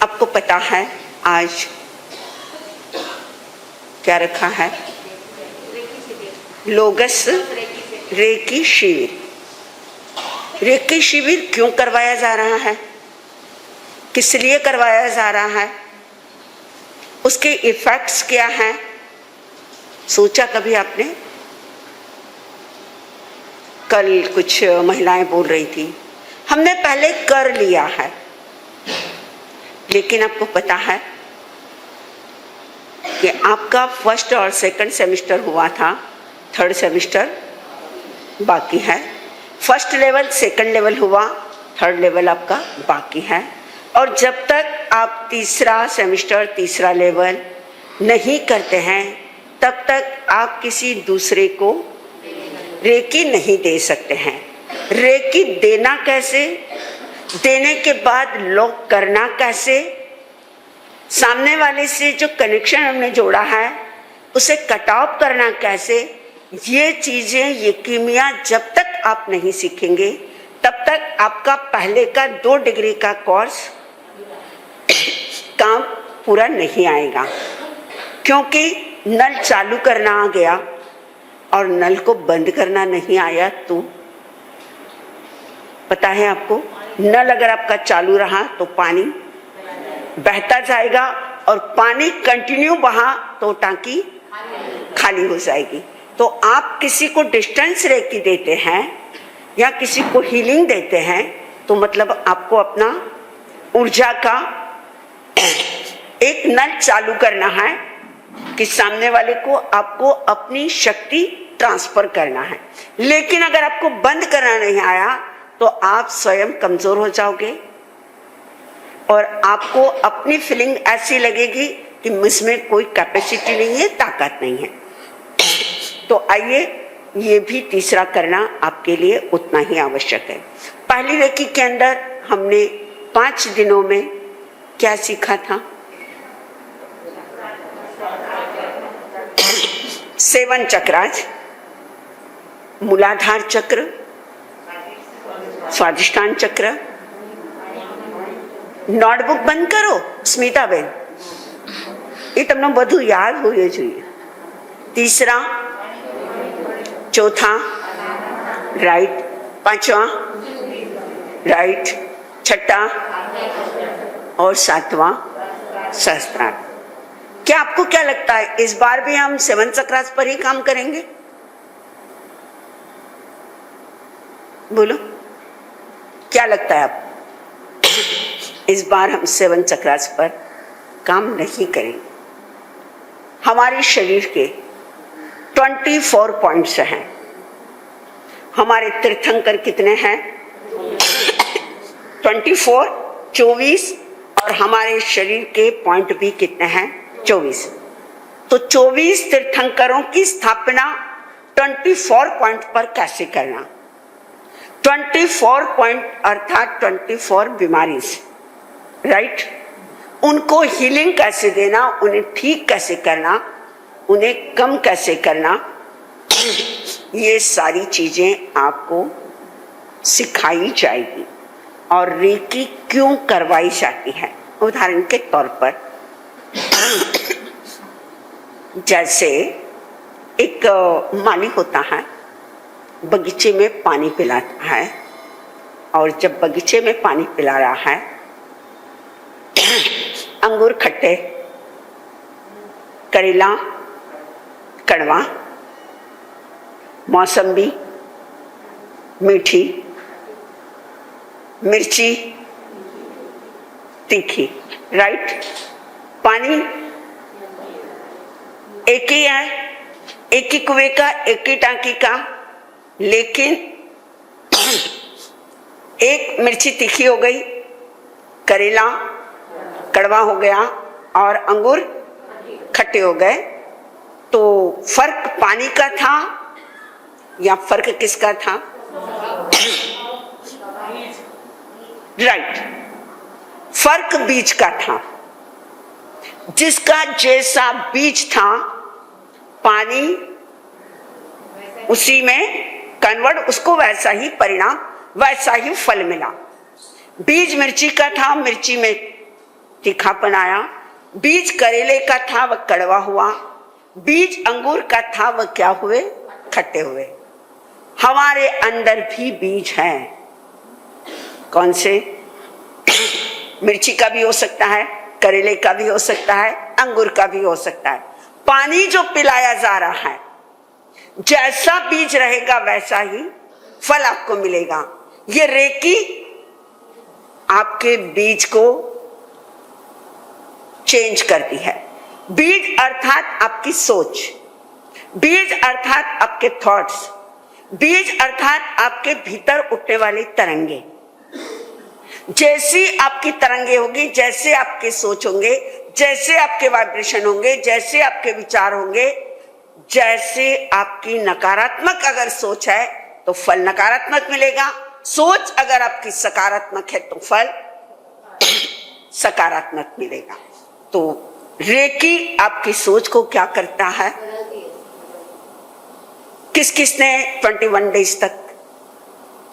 आपको पता है आज क्या रखा है? लोगस रेकी शिविर। रेकी शिविर क्यों करवाया जा रहा है, किस लिए करवाया जा रहा है, उसके इफेक्ट्स क्या हैं? सोचा कभी आपने? कल कुछ महिलाएं बोल रही थी हमने पहले कर लिया है, लेकिन आपको पता है कि आपका फर्स्ट और सेकंड सेमेस्टर हुआ था, थर्ड सेमेस्टर बाकी है। फर्स्ट लेवल सेकंड लेवल हुआ, थर्ड लेवल आपका बाकी है। और जब तक आप तीसरा सेमेस्टर तीसरा लेवल नहीं करते हैं तब तक आप किसी दूसरे को रेकी नहीं दे सकते हैं। रेकी देना कैसे, देने के बाद लॉक करना कैसे, सामने वाले से जो कनेक्शन हमने जोड़ा है उसे कट ऑफ करना कैसे, ये चीजें, ये कीमिया जब तक आप नहीं सीखेंगे तब तक आपका पहले का 2 डिग्री का कोर्स काम पूरा नहीं आएगा। क्योंकि नल चालू करना आ गया और नल को बंद करना नहीं आया तो पता है आपको, नल अगर आपका चालू रहा तो पानी बहता जाएगा और पानी कंटिन्यू बहा तो टांकी खाली हो जाएगी। तो आप किसी को डिस्टेंस रेकी देते हैं या किसी को हीलिंग देते हैं तो मतलब आपको अपना ऊर्जा का एक नल चालू करना है कि सामने वाले को आपको अपनी शक्ति ट्रांसफर करना है। लेकिन अगर आपको बंद करना नहीं आया तो आप स्वयं कमजोर हो जाओगे और आपको अपनी फीलिंग ऐसी लगेगी कि मुझमें कोई कैपेसिटी नहीं है, ताकत नहीं है। तो आइए, ये भी तीसरा करना आपके लिए उतना ही आवश्यक है। पहली रेकी के अंदर हमने 5 दिनों में क्या सीखा था? 7 चक्रास, मूलाधार चक्र, स्वादिष्ठान चक्र। नोटबुक बंद करो स्मिता बेन, ये तमने બધું याद होना चाहिए। तीसरा, चौथा राइट, पांचवा राइट, छठा और सातवां सहस्त्रार। क्या आपको क्या लगता है इस बार भी हम 7 चक्रास पर ही काम करेंगे? बोलो, क्या लगता है आपको? इस बार हम 7 चक्रास पर काम नहीं करेंगे। हमारे शरीर के 24 पॉइंट्स हैं। हमारे तीर्थंकर कितने हैं? 24, 24, और हमारे शरीर के पॉइंट भी कितने हैं? 24। तो 24 तीर्थंकरों की स्थापना 24 पॉइंट पर कैसे करना? 24 पॉइंट अर्थात 24 बीमारी से, राइट, उनको हीलिंग कैसे देना, उन्हें ठीक कैसे करना, उन्हें कम कैसे करना, ये सारी चीजें आपको सिखाई जाएगी। और रेकी क्यों करवाई जाती है? उदाहरण के तौर पर जैसे एक माली होता है, बगीचे में पानी पिलाता है, और जब बगीचे में पानी पिला रहा है, अंगूर खट्टे, करेला कड़वा, मौसम्बी मीठी, मिर्ची तीखी, राइट। पानी एक ही है, एक ही कुएं का, एक ही टांकी का, लेकिन एक मिर्ची तीखी हो गई, करेला कड़वा हो गया और अंगूर खट्टे हो गए। तो फर्क पानी का था या फर्क किसका था? राइट, फर्क बीज का था। जिसका जैसा बीज था पानी उसी में कन्वर्ट, उसको वैसा ही परिणाम, वैसा ही फल मिला। बीज मिर्ची का था, मिर्ची में तीखापन आया। बीज करेले का था वह कड़वा हुआ, बीज अंगूर का था वह क्या हुए, खट्टे हुए। हमारे अंदर भी बीज हैं। कौन से? मिर्ची का भी हो सकता है, करेले का भी हो सकता है, अंगूर का भी हो सकता है। पानी जो पिलाया जा रहा है, जैसा बीज रहेगा वैसा ही फल आपको मिलेगा। ये रेकी आपके बीज को चेंज करती है। बीज अर्थात आपकी सोच, बीज अर्थात आपके थॉट्स, बीज अर्थात आपके भीतर उठने वाली तरंगे। जैसी आपकी तरंगे होगी, जैसे आपके सोच होंगे, जैसे आपके वाइब्रेशन होंगे, जैसे आपके विचार होंगे, जैसे आपकी नकारात्मक अगर सोच है तो फल नकारात्मक मिलेगा, सोच अगर आपकी सकारात्मक है तो फल सकारात्मक मिलेगा। तो रेकी आपकी सोच को क्या करता है? किस किसने 21 डेज तक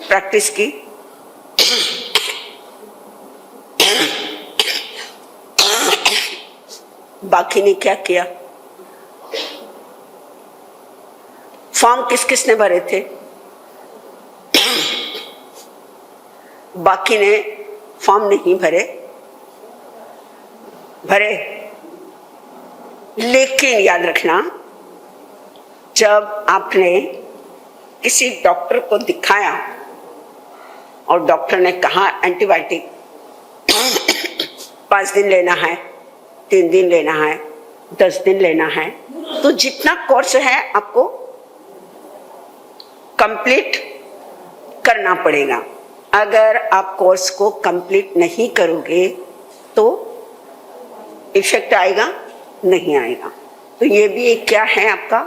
प्रैक्टिस की? बाकी ने क्या किया? फॉर्म किस किसने भरे थे? बाकी ने फॉर्म नहीं भरे, लेकिन याद रखना, जब आपने किसी डॉक्टर को दिखाया और डॉक्टर ने कहा एंटीबायोटिक 5 दिन लेना है, 3 दिन लेना है, 10 दिन लेना है, तो जितना कोर्स है आपको कंप्लीट करना पड़ेगा। अगर आप कोर्स को कंप्लीट नहीं करोगे तो इफेक्ट आएगा? नहीं आएगा। तो ये भी एक क्या है, आपका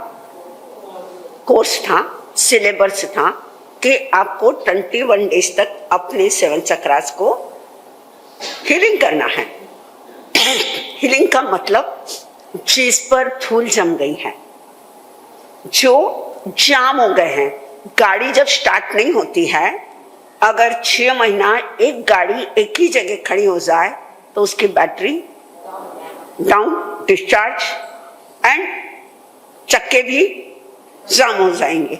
कोर्स था, सिलेबस था कि आपको 21 डेज तक अपने 7 चक्रास को हीलिंग करना है। हीलिंग का मतलब जिस पर धूल जम गई है, जो जाम हो गए हैं। गाड़ी जब स्टार्ट नहीं होती है, अगर 6 महीना एक गाड़ी एक ही जगह खड़ी हो जाए तो उसकी बैटरी डाउन, डिस्चार्ज एंड चक्के भी जाम हो जाएंगे।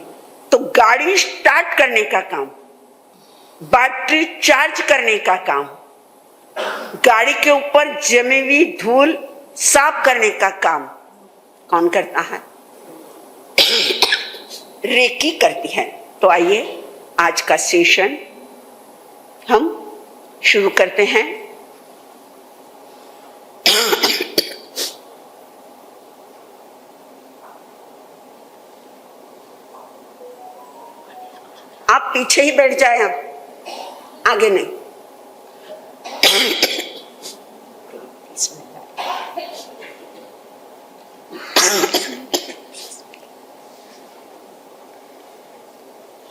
तो गाड़ी स्टार्ट करने का काम, बैटरी चार्ज करने का काम, गाड़ी के ऊपर जमी हुई धूल साफ करने का काम कौन करता है? रेकी करती है। तो आइए आज का सेशन हम शुरू करते हैं। आप पीछे ही बैठ जाए, अब आगे नहीं।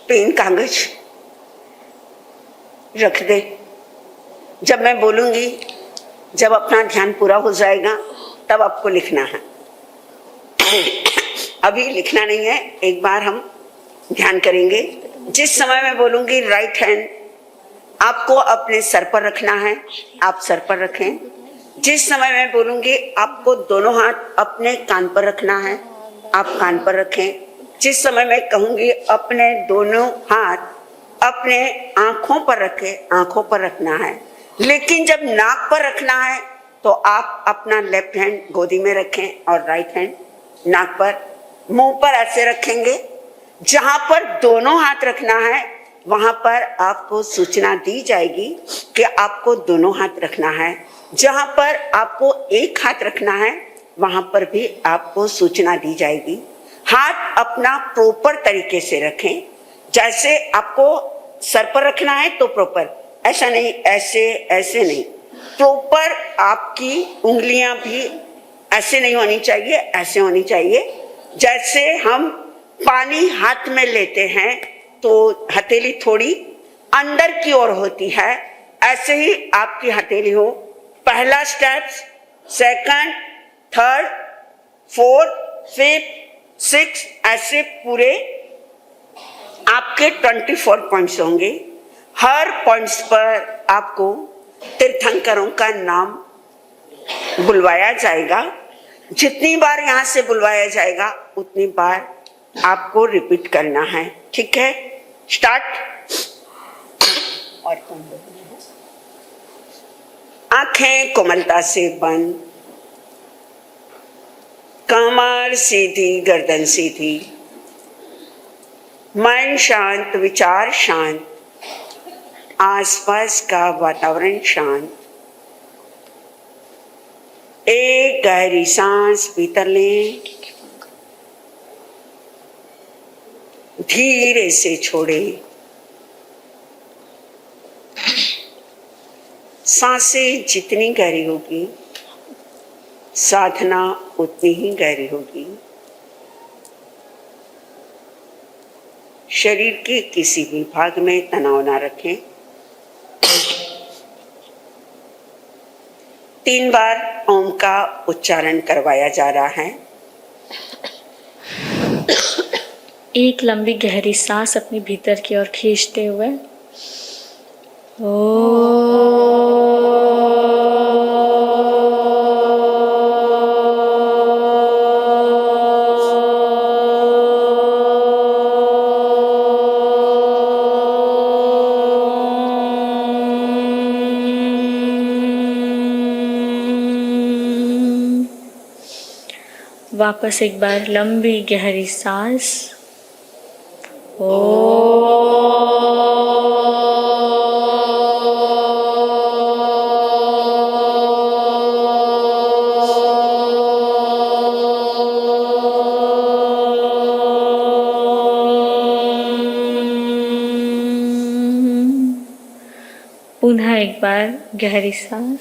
पेन कागज रख दे। जब मैं बोलूंगी, जब अपना ध्यान पूरा हो जाएगा तब आपको लिखना है। अभी लिखना नहीं है, एक बार हम ध्यान करेंगे। जिस समय मैं बोलूंगी राइट हैंड आपको अपने सर पर रखना है, आप सर पर रखें। जिस समय मैं बोलूंगी आपको दोनों हाथ अपने कान पर रखना है, आप कान पर रखें। जिस समय मैं कहूंगी अपने दोनों हाथ अपने आंखों पर रखें, आंखों पर रखना है। लेकिन जब नाक पर रखना है तो आप अपना लेफ्ट हैंड गोदी में रखें और राइट हैंड नाक पर, मुंह पर ऐसे रखेंगे। जहां पर दोनों हाथ रखना है वहां पर आपको सूचना दी जाएगी कि आपको दोनों हाथ रखना है। जहां पर आपको एक हाथ रखना है वहां पर भी आपको सूचना दी जाएगी। हाथ अपना प्रॉपर तरीके से रखें। जैसे आपको सर पर रखना है तो प्रॉपर, ऐसा नहीं, ऐसे ऐसे नहीं, प्रॉपर। आपकी उंगलियां भी ऐसे नहीं होनी चाहिए, ऐसे होनी चाहिए। जैसे हम पानी हाथ में लेते हैं तो हथेली थोड़ी अंदर की ओर होती है, ऐसे ही आपकी हथेली हो। पहला step, second, third, fourth, fifth, 6, ऐसे पूरे आपके 24 पॉइंट्स होंगे। हर पॉइंट्स पर आपको तीर्थंकरों का नाम बुलवाया जाएगा। जितनी बार यहाँ से बुलवाया जाएगा उतनी बार आपको रिपीट करना है, ठीक है? स्टार्ट। और कौन बोलना है? आंखें कोमलता से बंद, कमर सीधी, गर्दन सीधी, मन शांत, विचार शांत, आसपास का वातावरण शांत। एक गहरी सांस भीतर लें, धीरे से छोड़ें। सांसें जितनी गहरी होगी साधना उतनी ही गहरी होगी। शरीर के किसी भी भाग में तनाव ना रखें। 3 बार ओम का उच्चारण करवाया जा रहा है। एक लंबी गहरी सांस अपने भीतर की ओर खींचते हुए वापस एक बार लंबी गहरी सांस। पुनः एक बार गहरी सांस।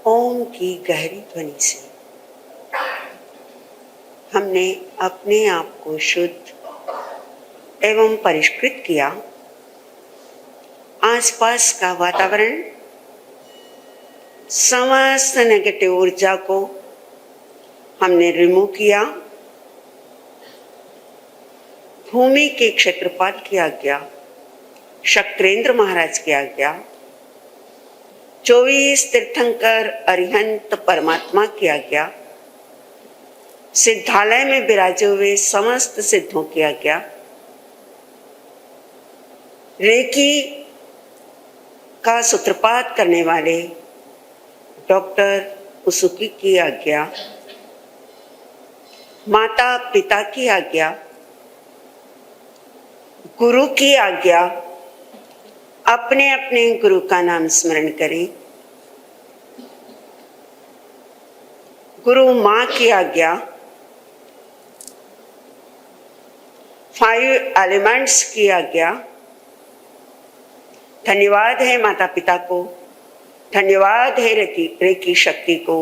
ओम की गहरी ध्वनि से हमने अपने आप को शुद्ध एवं परिष्कृत किया। आसपास का वातावरण, समस्त नेगेटिव ऊर्जा को हमने रिमूव किया। भूमि के क्षेत्रपाल की आज्ञा, शक्रेंद्र महाराज की आज्ञा, 24 तीर्थंकर अरिहंत परमात्मा की आज्ञा, सिद्धालय में विराजे हुए समस्त सिद्धों की आज्ञा, रेकी का सूत्रपात करने वाले डॉक्टर उसुकी की आज्ञा, माता पिता की आज्ञा, गुरु की आज्ञा, अपने अपने गुरु का नाम स्मरण करें। गुरु माँ की आज्ञा, 5 एलिमेंट्स की आज्ञा। धन्यवाद है माता पिता को, धन्यवाद है रेकी शक्ति को,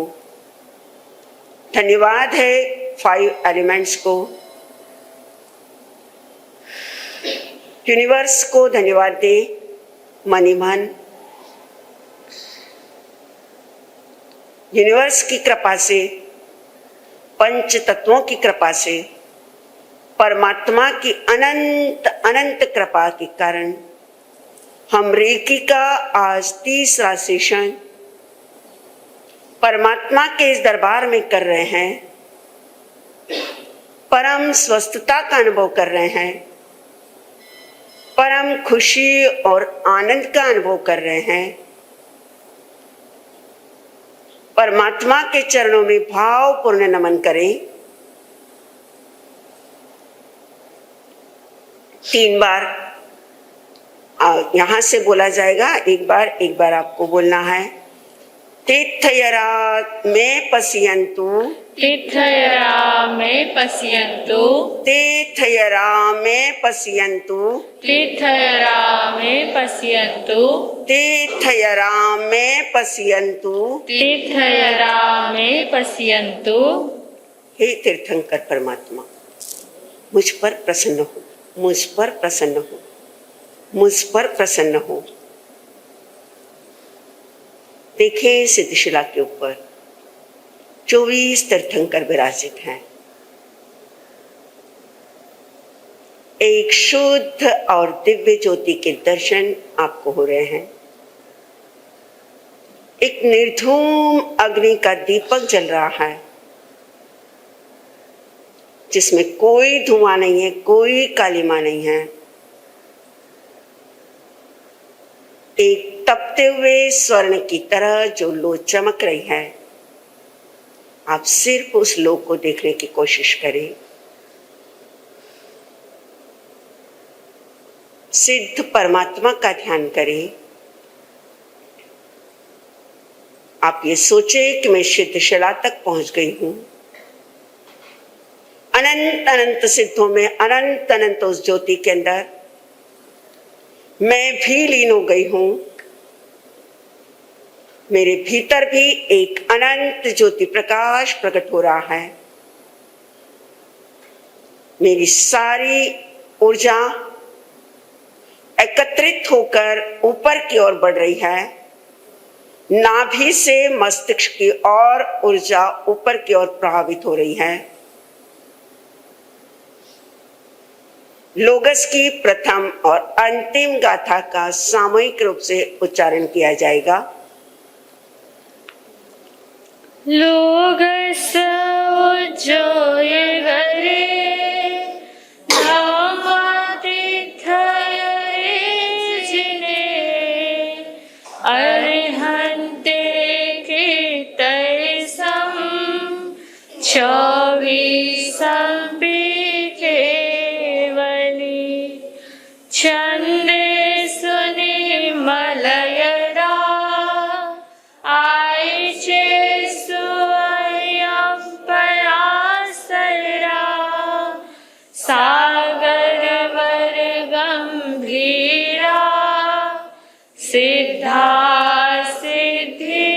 धन्यवाद है 5 एलिमेंट्स को, यूनिवर्स को धन्यवाद दे मनी मन। यूनिवर्स की कृपा से, पंच तत्वों की कृपा से, परमात्मा की अनंत अनंत कृपा के कारण हम रेकी का आज 30वां सेशन परमात्मा के इस दरबार में कर रहे हैं। परम स्वस्थता का अनुभव कर रहे हैं, परम खुशी और आनंद का अनुभव कर रहे हैं। परमात्मा के चरणों में भावपूर्ण नमन करें। 3 बार यहां से बोला जाएगा, एक बार आपको बोलना है। तीर्थयरा में पश्यन्तु, तीर्थयरा में पश्यन्तु, तीर्थयरा में पश्यन्तु, तीर्थयरा में पश्यन्तु, तीर्थयरा में पश्यन्तु, तीर्थयरा में पश्यन्तु। हे तीर्थंकर परमात्मा, मुझ पर प्रसन्न हो। मुझ पर प्रसन्न हो, मुझ पर प्रसन्न हो। देखें सिद्धशिला के ऊपर 24 तीर्थंकर विराजित हैं। एक शुद्ध और दिव्य ज्योति के दर्शन आपको हो रहे हैं। एक निर्धूम अग्नि का दीपक जल रहा है, जिसमें कोई धुआं नहीं है, कोई कालिमा नहीं है। एक तपते हुए स्वर्ण की तरह जो लो चमक रही है। आप सिर्फ उस लो को देखने की कोशिश करें। सिद्ध परमात्मा का ध्यान करें। आप ये सोचें कि मैं सिद्धशिला तक पहुंच गई हूं। अनंत अनंत सिद्धों में अनंत अनंत उस ज्योति के अंदर मैं भी लीन हो गई हूं। मेरे भीतर भी एक अनंत ज्योति प्रकाश प्रकट हो रहा है। मेरी सारी ऊर्जा एकत्रित होकर ऊपर की ओर बढ़ रही है। नाभि से मस्तिष्क की ओर ऊर्जा ऊपर की ओर प्रभावित हो रही है। लोगस की प्रथम और अंतिम गाथा का सामूहिक रूप से उच्चारण किया जाएगा। लोगस उज्जोय गरे अरहन्ते कीर्तयसं चौबीसम्पि केवली छन्दे सुनिमलयदा आयचे सुयं परासरा सागरवर गम्भीरा सिद्धा सिद्धि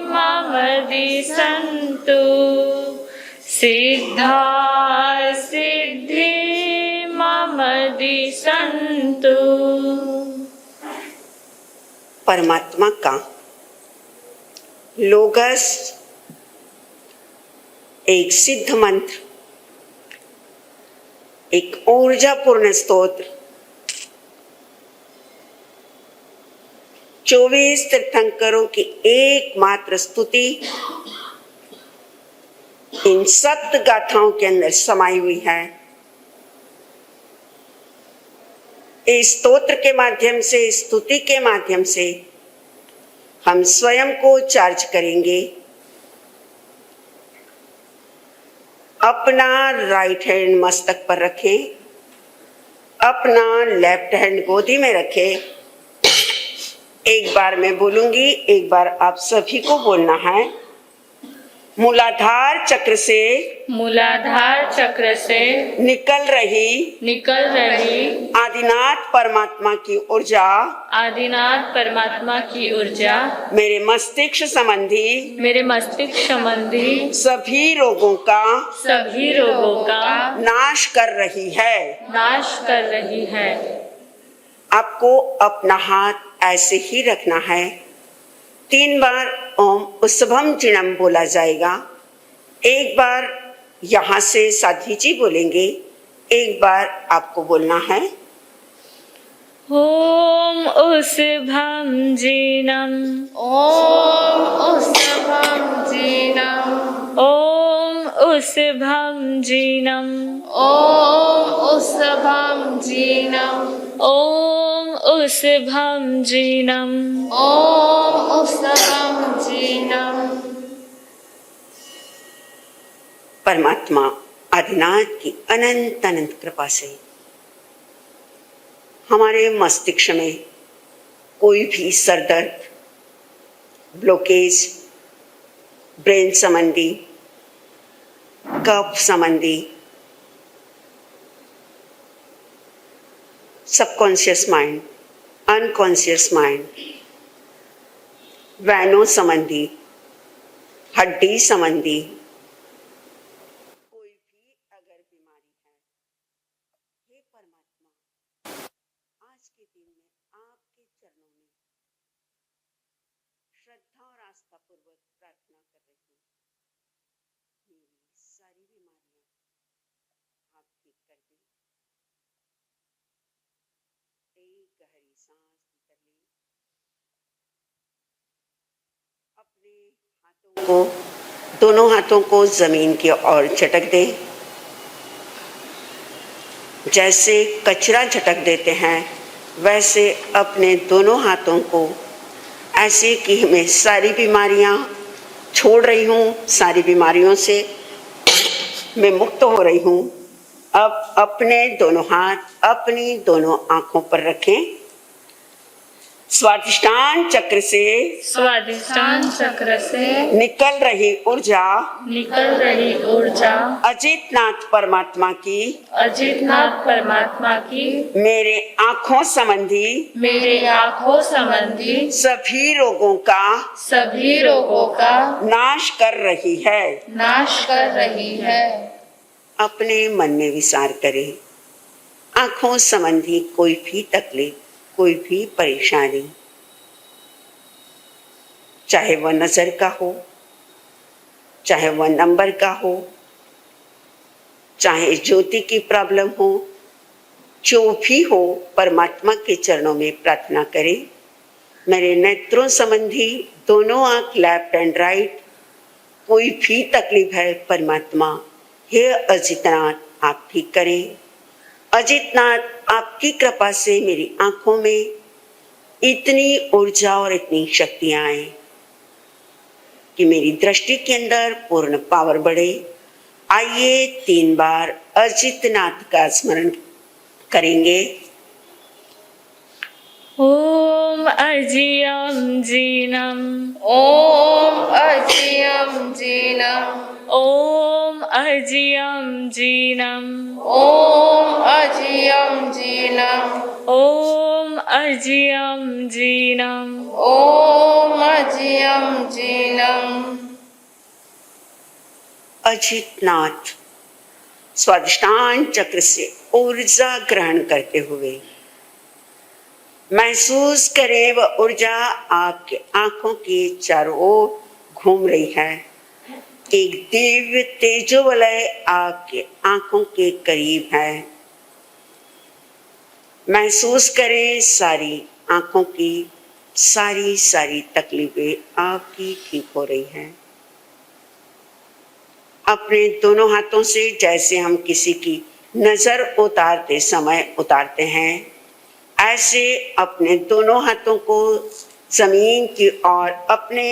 मम दिशन्तु सिद्धा सिद्धि मम दिशन्तु। परमात्मा का लोगस एक सिद्ध मंत्र, एक ऊर्जापूर्ण स्तोत्र 24 तीर्थंकरों की एकमात्र स्तुति इन सप्त गाथाओं के अंदर समाई हुई है। इस स्तोत्र के माध्यम से, स्तुति के माध्यम से हम स्वयं को चार्ज करेंगे। अपना राइट हैंड मस्तक पर रखें, अपना लेफ्ट हैंड गोदी में रखें। एक बार मैं बोलूंगी, एक बार आप सभी को बोलना है। मूलाधार चक्र से निकल रही आदिनाथ परमात्मा की ऊर्जा मेरे मस्तिष्क संबंधी सभी रोगों का नाश कर रही है। आपको अपना हाथ ऐसे ही रखना है। 3 बार ओम उत्सवम चिणम बोला जाएगा। एक बार यहाँ से साध्वी जी बोलेंगे, एक बार आपको बोलना है। ओम उत्सवम जीनम, ओम उत्सवम जीनम, ओम उत्सवम जीनम, ओम उत्सवम जीनम, ओम उत्सवम जीनम, ओम उत्सवम जीनम। परमात्मा आदिनाथ की अनंत अनंत कृपा से हमारे मस्तिष्क में कोई भी सरदर्द, ब्लॉकेज, ब्रेन संबंधी, कफ संबंधी, सबकॉन्शियस माइंड, अनकॉन्शियस माइंड, वैनों संबंधी, हड्डी संबंधी कोई भी अगर बीमारी है, हे परमात्मा आज के दिन में आपके चरणों में श्रद्धा और आस्था पूर्वक प्रार्थना कर रही हूँ। मेरी सारी बीमारियां आप ठीक कर दें। एक गहरी सांस भीतर लें। अपने हाथों को, दोनों हाथों को जमीन की ओर झटक दें। जैसे कचरा झटक देते हैं वैसे अपने दोनों हाथों को ऐसे कि मैं सारी बीमारियां छोड़ रही हूँ, सारी बीमारियों से मैं मुक्त हो रही हूँ। अब अपने दोनों हाथ अपनी दोनों आंखों पर रखें। स्वादिष्टान चक्र से निकल रही ऊर्जा अजितनाथ परमात्मा की मेरे आंखों संबंधी सभी रोगों का नाश कर रही है। अपने मन में विचार करें, आंखों संबंधी कोई भी तकलीफ, कोई भी परेशानी, चाहे वह नजर का हो, चाहे वह नंबर का हो, चाहे ज्योति की प्रॉब्लम हो, जो भी हो, परमात्मा के चरणों में प्रार्थना करें। मेरे नेत्रों संबंधी दोनों आंख, लेफ्ट एंड राइट, कोई भी तकलीफ है, परमात्मा हे अजितनाथ आप ठीक करें। अजितनाथ आपकी कृपा से मेरी आंखों में इतनी ऊर्जा और इतनी शक्तियां आए कि मेरी दृष्टि के अंदर पूर्ण पावर बढ़े। आइए 3 बार अजितनाथ का स्मरण करेंगे। ओम अर्जियम जीनम, ओम अर्जियम जीनम, ओम अर्जियम जीनम, ओम अर्जियम जीनम, ओम अर्जियम जीनम। ओम अर्जियम जीनम। अजितनाथ स्वादिष्टान चक्र से ऊर्जा ग्रहण करते हुए महसूस करें वह ऊर्जा आपके आंखों के चारों ओर घूम रही है। एक दिव्य तेजोवलय आपके आंखों के करीब है। महसूस करें सारी आंखों की सारी तकलीफें आपकी ठीक हो रही हैं। अपने दोनों हाथों से जैसे हम किसी की नजर उतारते समय उतारते हैं, ऐसे अपने दोनों हाथों को जमीन की ओर अपने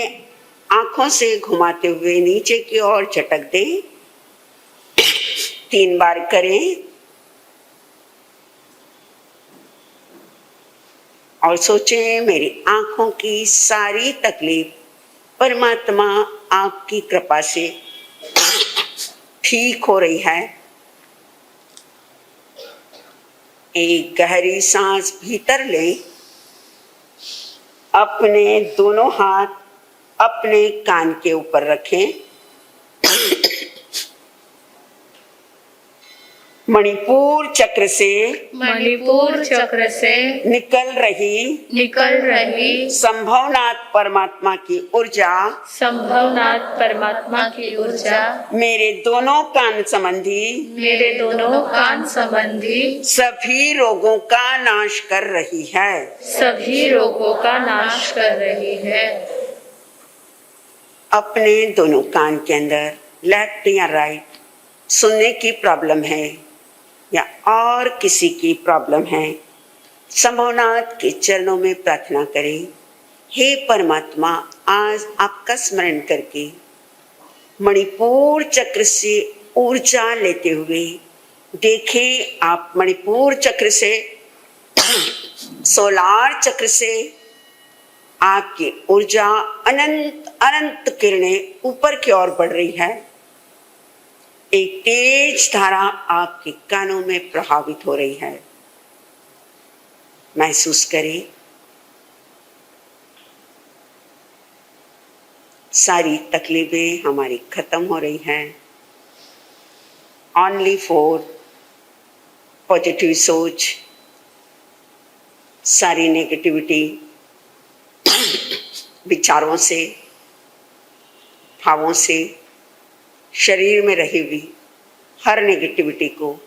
आंखों से घुमाते हुए नीचे की ओर झटक दें। 3 बार करें और सोचें मेरी आंखों की सारी तकलीफ परमात्मा आपकी कृपा से ठीक हो रही है। एक गहरी सांस भीतर लें। अपने दोनों हाथ अपने कान के ऊपर रखें। मणिपुर चक्र से निकल रही संभवनाथ परमात्मा की ऊर्जा मेरे दोनों कान संबंधी सभी रोगों का नाश कर रही है। अपने दोनों कान के अंदर लेफ्ट या राइट सुनने की प्रॉब्लम है या और किसी की प्रॉब्लम है, संभवनाथ के चरणों में प्रार्थना करें। हे परमात्मा, आज आपका स्मरण करके मणिपुर चक्र से ऊर्जा लेते हुए देखें आप मणिपुर चक्र से सोलार चक्र से आपकी ऊर्जा अनंत किरणें ऊपर की ओर बढ़ रही है। एक तेज धारा आपके कानों में प्रभावित हो रही है। महसूस करें सारी तकलीफें हमारी खत्म हो रही हैं। ओनली फॉर पॉजिटिव सोच, सारी नेगेटिविटी विचारों से, भावों से, शरीर में रही हुई हर नेगेटिविटी को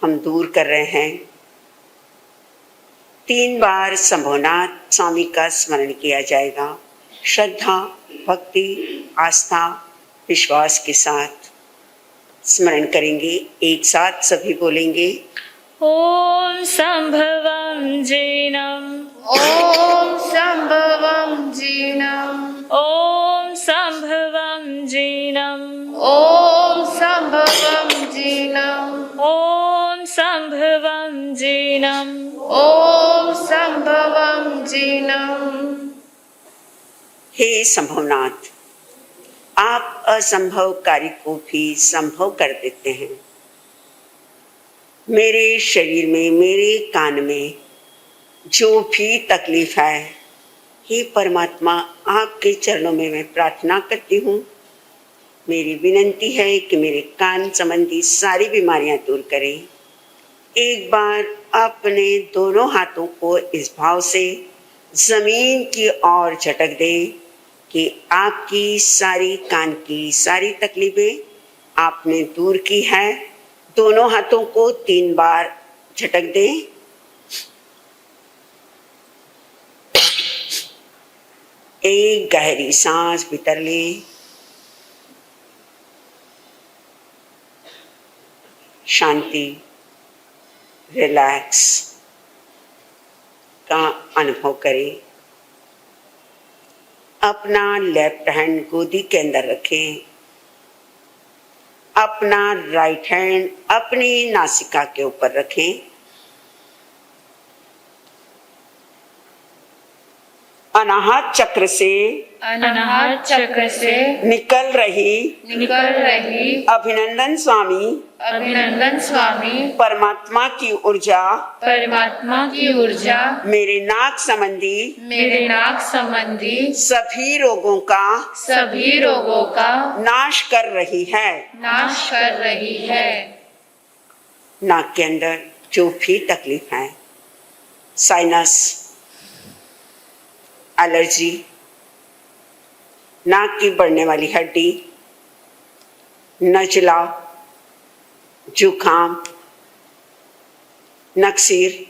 हम दूर कर रहे हैं। 3 बार शंभुनाथ स्वामी का स्मरण किया जाएगा। श्रद्धा, भक्ति, आस्था, विश्वास के साथ स्मरण करेंगे। एक साथ सभी बोलेंगे। ॐ सम्भवं जीनम् ॐ सम्भवं जीनम् ॐ सम्भवं जीनम् ॐ सम्भवं जीनम् ॐ सम्भवं जीनम् ॐ सम्भवं जीनम्। हे संभवनाथ, आप असंभव कार्य को भी संभव कर देते हैं। मेरे शरीर में, मेरे कान में जो भी तकलीफ है, हे परमात्मा, आपके चरणों में मैं प्रार्थना करती हूँ। मेरी विनंती है कि मेरे कान संबंधी सारी बीमारियां दूर करें। एक बार अपने दोनों हाथों को इस भाव से जमीन की ओर झटक दें कि आपकी सारी कान की सारी तकलीफें आपने दूर की है। दोनों हाथों को 3 बार झटक दें। एक गहरी सांस भीतर लें। शांति, रिलैक्स का अनुभव करें। अपना लेफ्ट हैंड गोदी के अंदर रखें। अपना राइट हैंड अपनी नासिका के ऊपर रखें। अनाहत चक्र से अनाहत चक्र से निकल रही अभिनंदन स्वामी परमात्मा की ऊर्जा मेरे नाक संबंधी सभी रोगों का नाश कर रही है। नाक के अंदर जो भी तकलीफ है, साइनस, एलर्जी, नाक की बढ़ने वाली हड्डी, नजला, जुकाम, नक्सीर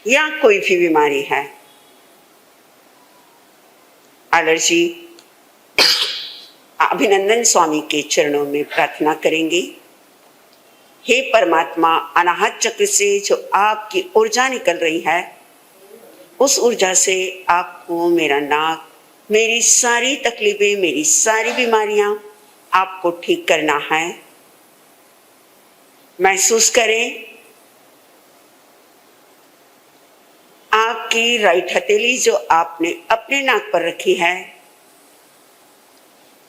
या कोई भी बीमारी है, एलर्जी, अभिनंदन स्वामी के चरणों में प्रार्थना करेंगे। हे परमात्मा, अनाहत चक्र से जो आपकी ऊर्जा निकल रही है, उस ऊर्जा से आपको मेरा नाक, मेरी सारी तकलीफें, मेरी सारी बीमारियां आपको ठीक करना है। महसूस करें आपकी राइट हथेली जो आपने अपने नाक पर रखी है,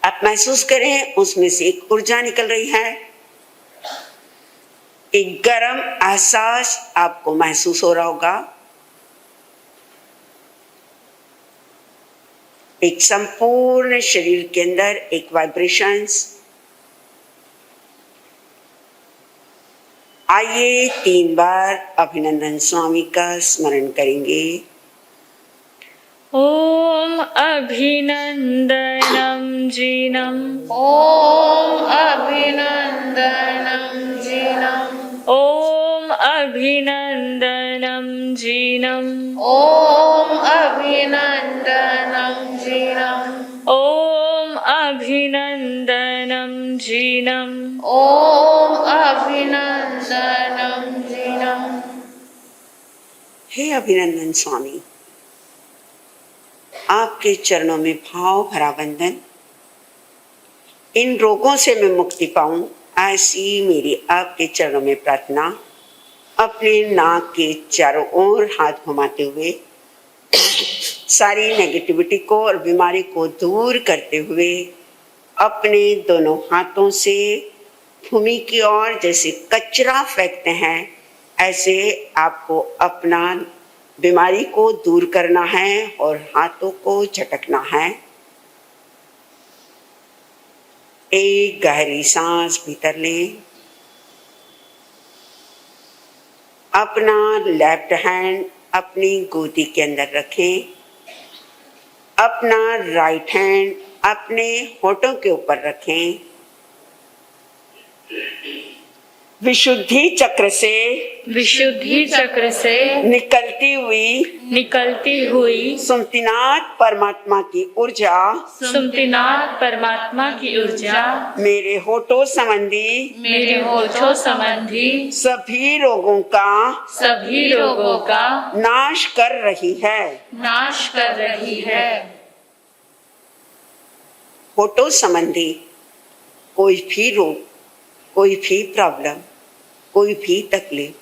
आप महसूस करें उसमें से एक ऊर्जा निकल रही है। एक गर्म एहसास आपको महसूस हो रहा होगा। एक संपूर्ण शरीर के अंदर एक वाइब्रेशंस। आइए 3 बार अभिनंदन स्वामी का स्मरण करेंगे। ॐ अभिनन्दनं जीनम् ॐ अभिनन्दनं जीनम् ॐ अभिनन्दनं जीनम् ॐ अभिनन्दनं जीनम् ॐ अभिनन्दनं जीनम् ॐ अभिनन्दनं जीनम्। हे अभिनंदन स्वामी, आपके चरणों में भाव भरा वंदन। इन रोगों से मैं मुक्ति पाऊं, ऐसी मेरी आपके चरणों में प्रार्थना। अपने नाक के चारों ओर हाथ घुमाते हुए सारी नेगेटिविटी को और बीमारी को दूर करते हुए अपने दोनों हाथों से भूमि की ओर जैसे कचरा फेंकते हैं, ऐसे आपको अपना बीमारी को दूर करना है और हाथों को झटकना है। एक गहरी सांस भीतर लें। अपना लेफ्ट हैंड अपनी गोदी के अंदर रखें, अपना राइट हैंड अपने होठों के ऊपर रखें। विशुद्धि चक्र से निकलती हुई सुमतिनाथ परमात्मा की ऊर्जा मेरे होठों संबंधी सभी रोगों का नाश कर रही है। होठों संबंधी कोई भी रोग, कोई भी प्रॉब्लम, कोई भी तकलीफ,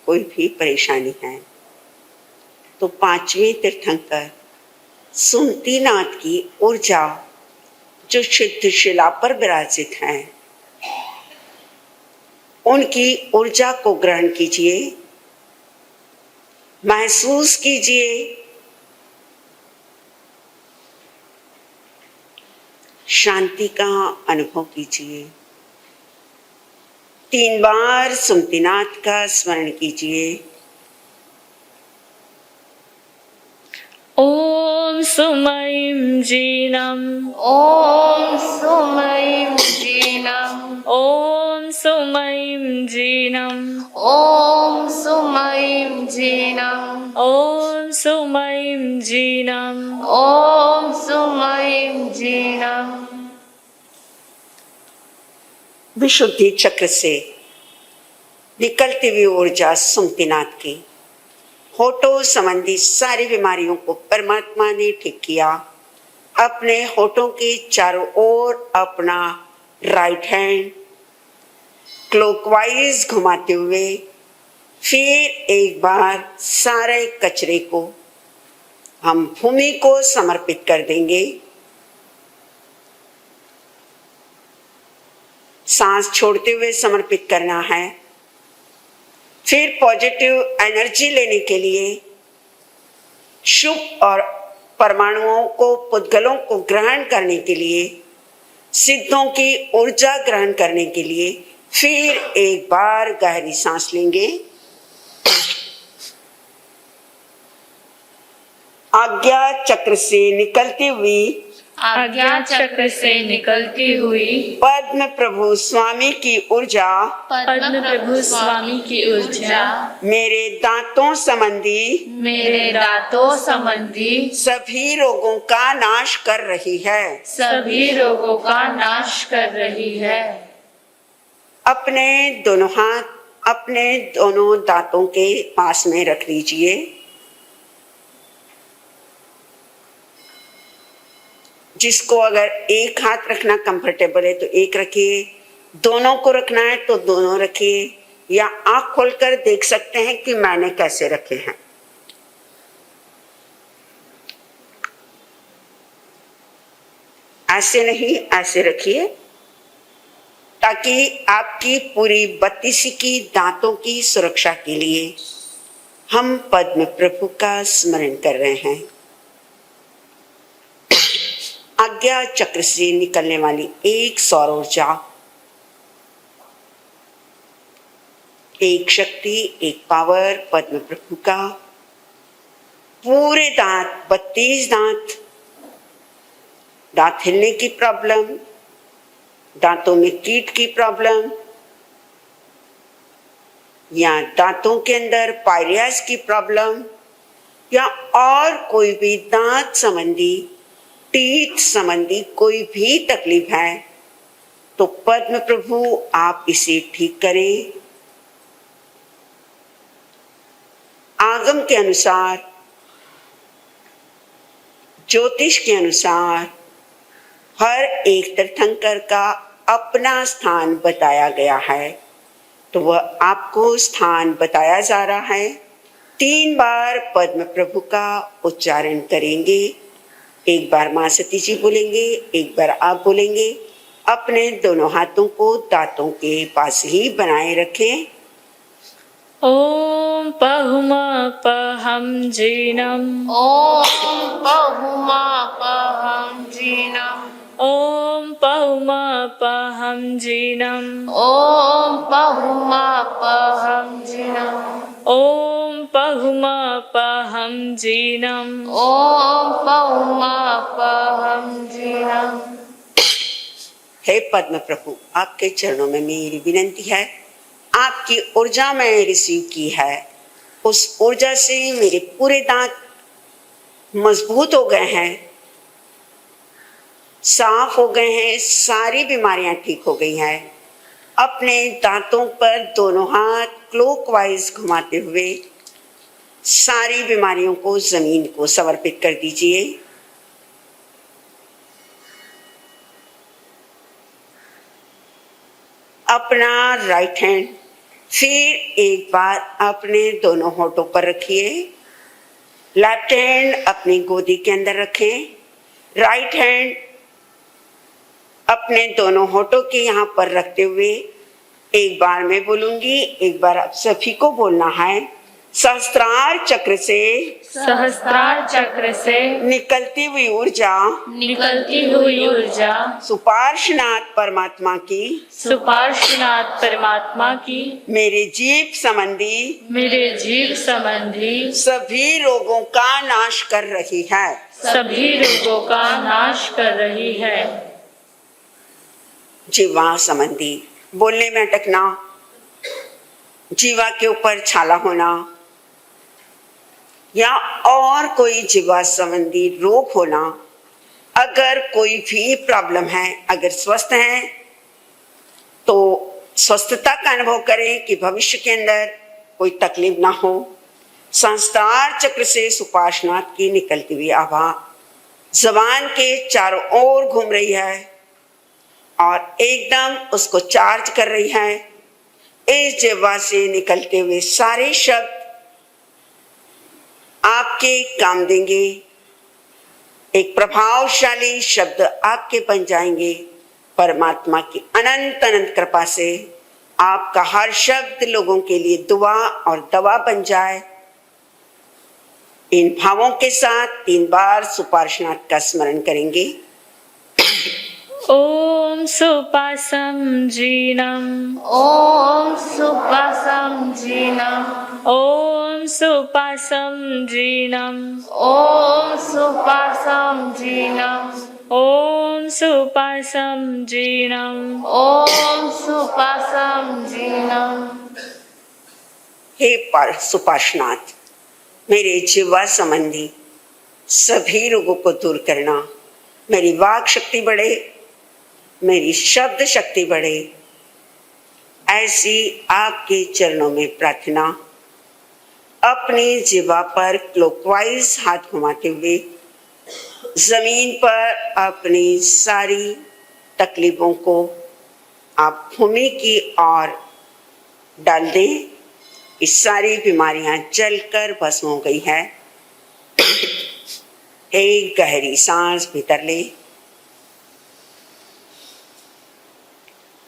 कोई भी परेशानी है तो पांचवें तीर्थंकर सुमतिनाथ की ऊर्जा जो सिद्ध शिला पर विराजित है, उनकी ऊर्जा को ग्रहण कीजिए, महसूस कीजिए। शांति का अनुभव कीजिए। 3 बार सुमतिनाथ का स्मरण कीजिए। ओम सुमयीं जीनम, ओम सुमयीं जीनम, ओम सुमयीं जीनम, ओम सुमयीं जीनम, ओम सुमयीं जीनम, ओम सुमयीं जीनम। विशुद्धि चक्र से निकलती हुई ऊर्जा सुमतिनाथ की होठों संबंधी सारी बीमारियों को परमात्मा ने ठीक किया। अपने होठों के चारों ओर अपना राइट हैंड क्लॉकवाइज घुमाते हुए फिर एक बार सारे कचरे को हम भूमि को समर्पित कर देंगे। सांस छोड़ते हुए समर्पित करना है। फिर पॉजिटिव एनर्जी लेने के लिए शुभ और परमाणुओं को, पुद्गलों को ग्रहण करने के लिए, सिद्धों की ऊर्जा ग्रहण करने के लिए फिर एक बार गहरी सांस लेंगे। आज्ञा चक्र से निकलती हुई पद्म प्रभु स्वामी की ऊर्जा मेरे दांतों संबंधी सभी रोगों का नाश कर रही है। अपने दोनों हाथ अपने दोनों दांतों के पास में रख लीजिए। जिसको अगर एक हाथ रखना कंफर्टेबल है तो एक रखिए, दोनों को रखना है तो दोनों रखिए, या आंख खोलकर देख सकते हैं कि मैंने कैसे रखे हैं। ऐसे नहीं, ऐसे रखिए ताकि आपकी पूरी 32 की दांतों की सुरक्षा के लिए हम पद्म प्रभु का स्मरण कर रहे हैं। आज्ञा चक्र से निकलने वाली एक सौर ऊर्जा, एक शक्ति, एक पावर पद्म प्रभु का पूरे दांत 32 दांत हिलने की प्रॉब्लम, दांतों में कीट की प्रॉब्लम या दांतों के अंदर पायरियास की प्रॉब्लम या और कोई भी दांत संबंधी, टीथ संबंधी कोई भी तकलीफ है तो पद्म प्रभु आप इसे ठीक करें। आगम के अनुसार, ज्योतिष के अनुसार हर एक तीर्थंकर का अपना स्थान बताया गया है, तो वह आपको स्थान बताया जा रहा है। 3 बार पद्म प्रभु का उच्चारण करेंगे। एक बार मां सती जी बोलेंगे, एक बार आप बोलेंगे। अपने दोनों हाथों को दांतों के पास ही बनाए रखें। ओम पहुमा पहम जीनम, ओम पहुमा पहम जीनम, ओम पहुमा पहम जीनम, ओम पहुमा पहम जीनम, ओम पहुमापहं जीनम् ॐ पहुमापहं जीनम्। हे पद्म प्रभु, आपके चरणों में मेरी विनती है, आपकी ऊर्जा मैं रिसीव की है, उस ऊर्जा से मेरे पूरे दांत मजबूत हो गए हैं, साफ हो गए हैं, सारी बीमारियां ठीक हो गई हैं। अपने दांतों पर दोनों हाथ क्लॉकवाइज घुमाते हुए सारी बीमारियों को जमीन को समर्पित कर दीजिए। अपना राइट हैंड फिर एक बार अपने दोनों होठों पर रखिए। लेफ्ट हैंड अपनी गोदी के अंदर रखें। राइट हैंड अपने दोनों होठों के यहाँ पर रखते हुए एक बार मैं बोलूंगी, एक बार आप सभी को बोलना है। सहस्त्रार चक्र से, सहस्त्रार चक्र से निकलती हुई ऊर्जा, निकलती हुई ऊर्जा सुपार्श्वनाथ परमात्मा की, सुपार्श्वनाथ परमात्मा की मेरे जीव संबंधी, मेरे जीव संबंधी सभी रोगों का नाश कर रही है, सभी रोगों का नाश कर रही है। जीवा संबंधी बोलने में अटकना, जीवा के ऊपर छाला होना या और कोई जीवा संबंधी रोग होना, अगर कोई भी प्रॉब्लम है, अगर स्वस्थ है तो स्वस्थता का अनुभव करें कि भविष्य के अंदर कोई तकलीफ ना हो। सहस्त्रार चक्र से सुपार्श्वनाथ की निकलती हुई आभा जबान के चारों ओर घूम रही है और एकदम उसको चार्ज कर रही है। इस जिह्वा से निकलते हुए सारे शब्द आपके काम देंगे, एक प्रभावशाली शब्द आपके बन जाएंगे। परमात्मा की अनंत अनंत कृपा से आपका हर शब्द लोगों के लिए दुआ और दवा बन जाए। इन भावों के साथ 3 बार सुपार्श्वनाथ का स्मरण करेंगे। ओम सुपासं जीनम् ॐ सुपासं जीनम् ओम सुपासं जीनम् ॐ सुपासं जीनम् ओम सुपासं जीनम् ॐ सुपासं जीनम्। हे सुपार्श्वनाथ, मेरे जीवा संबंधी सभी रोगों को दूर करना, मेरी वाक शक्ति बढ़े, मेरी शब्द शक्ति बढ़े, ऐसी आपके चरणों में प्रार्थना। अपनी जीवा पर क्लॉकवाइज हाथ घुमाते हुए जमीन पर अपनी सारी तकलीफों को आप भूमि की ओर डाल दें। ये सारी बीमारियां जलकर भस्म हो गई है। एक गहरी सांस भीतर ले।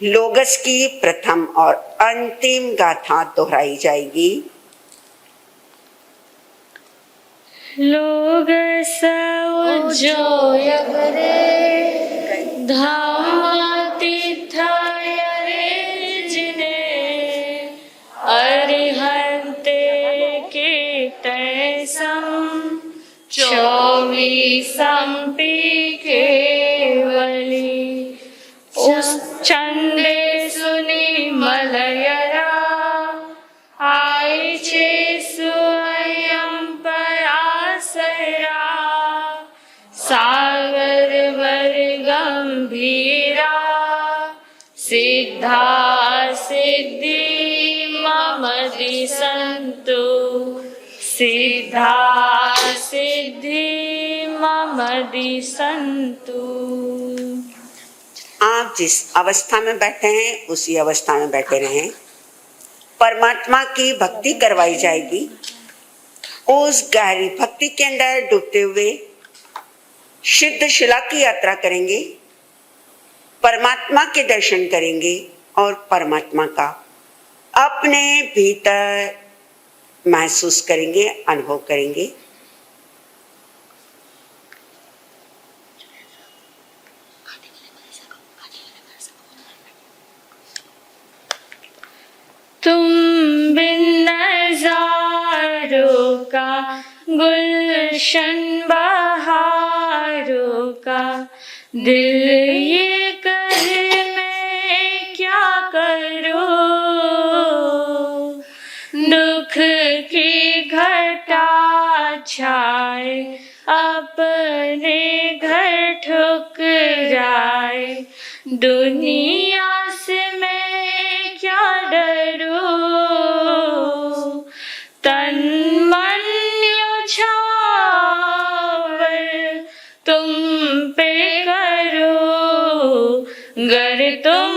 लोगस की प्रथम और अंतिम गाथा दोहराई जाएगी। लोगस उज्जोय धाम तीर्थाय रे जिने अरिहन्ते कीर्तयसं 24 पी केवली उच्चंदे सुनी मलयरा आईचे स्वयं परासरा सागर वर गंभीरा सिद्धा सिद्धि मम दिसन्तु सिद्धा सिद्धि मम दिसन्तु। आप जिस अवस्था में बैठे हैं उसी अवस्था में बैठे रहें। परमात्मा की भक्ति करवाई जाएगी। उस गहरी भक्ति के अंदर डूबते हुए शुद्ध शिला की यात्रा करेंगे, परमात्मा के दर्शन करेंगे और परमात्मा का अपने भीतर महसूस करेंगे, अनुभव करेंगे। तुम बिन नज़ारों गुलशन बहारों का। दिल ये कहे मैं क्या करूं, दुख की घटा छाए अपने घर ठुकराए। दुनिया से मैं क्या डरूं, तन मन न्योछावर तुम पे करूं। गर तुम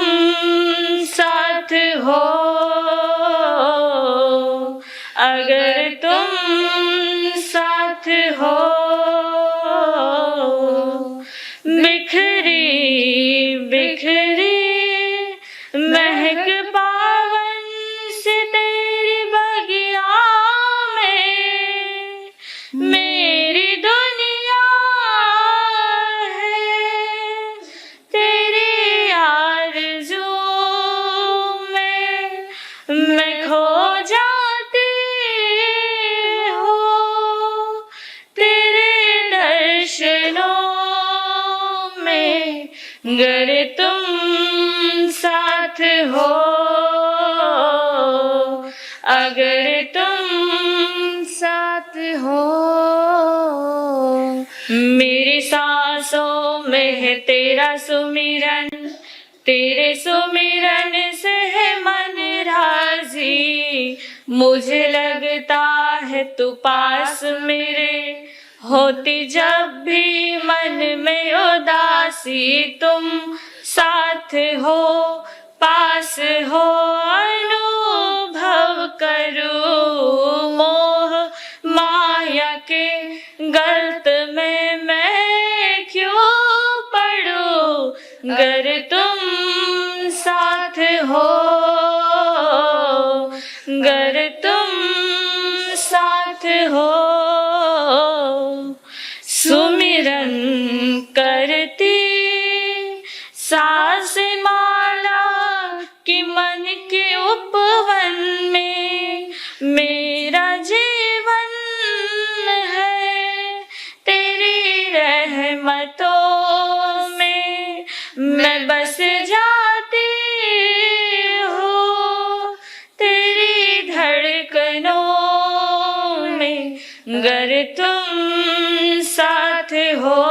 साथ हो, अगर तुम साथ हो, बिखरी बिखरी महक पावन से तेरी बगिया में मेरी दुनिया है। तेरी आरज़ू में मैं खो जाती हूँ, तेरे दर्शनों में गर तुम साथ हो, अगर तुम साथ हो। मेरी सांसों में है तेरा सुमिरन, तेरे सुमिरन से है मन राजी। मुझे लगता है तू पास मेरे होती जब भी मन में उदासी। तुम साथ हो, पास हो, अनुभव करूं। मोह माया के गर्त में मैं क्यों पड़ूं, गर तुम साथ हो, गर तुम साथ हो। सुमिरन करती सांस माला कि मन के उपवन में मेरा जीवन है। तेरी रहमतों में मैं बस जाती हूँ, तेरी धड़कनों में गर तुम साथ हो,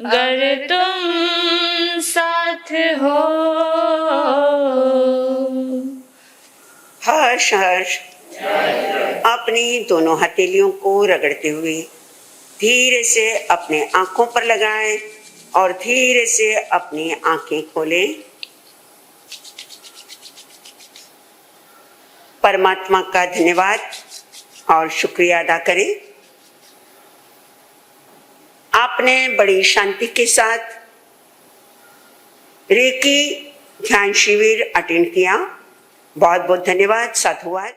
गर तुम साथ हो। हर्ष हर्ष अपनी दोनों हथेलियों को रगड़ते हुए धीरे से अपने आंखों पर लगाएं और धीरे से अपनी आंखें खोलें। परमात्मा का धन्यवाद और शुक्रिया अदा करें। आपने बड़ी शांति के साथ रेकी ध्यान शिविर अटेंड किया। बहुत बहुत धन्यवाद। साधुवाद।